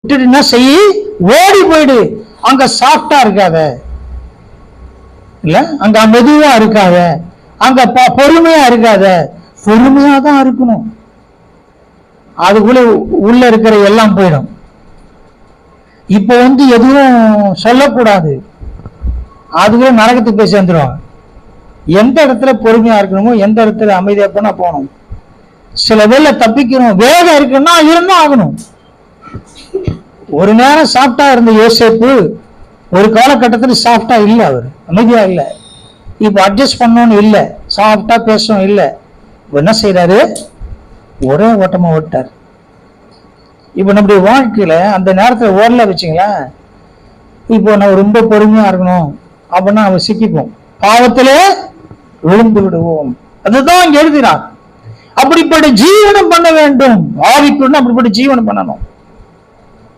என்ன செய்ய, ஓடி போயிடு. அங்க சாஃப்டா இருக்காத, இல்ல அங்க மெதுவா இருக்காத, அங்க பொறுமையா இருக்காத, பொறுமையா தான் இருக்கணும். அதுக்குள்ள உள்ள இருக்கிற எல்லாம் போயிடும். இப்ப எதுவும் சொல்லக்கூடாது, அதுக்குள்ள நரகத்துக்கு போய் சேர்ந்துடும். எந்த இடத்துல பொறுமையா இருக்கணுமோ, எந்த இடத்துல அமைதியா போனா போகணும். சில வேலை தப்பிக்கணும், வேகம் இருக்குன்னா இருந்தா ஆகணும். ஒரு நேரம் சாப்பிட்டா இருந்த யோசேப்பு ஒரு காலகட்டத்தில் சாப்பிட்டா இல்லை, அவர் அமைதியா இல்லை. இப்ப அட்ஜஸ்ட் பண்ணணும்னு இல்லை, சாப்பிட்டா பேசணும் இல்லை. என்ன செய்யறாரு, ஒரே ஓட்டமா ஓட்டார். இப்ப நம்முடைய வாழ்க்கையில அந்த நேரத்துல ஓடல வச்சுங்களேன், இப்போ நம்ம ரொம்ப பொறுமையா இருக்கணும் அப்படின்னா அவன் சிக்கிப்போம், பாவத்திலே விழுந்து விடுவோம். அதுதான் எழுதினார். அப்படிப்பட்ட ஜீவனம் பண்ண வேண்டும், ஆவிக்குள்ள அப்படிப்பட்ட ஜீவனம் பண்ணணும்.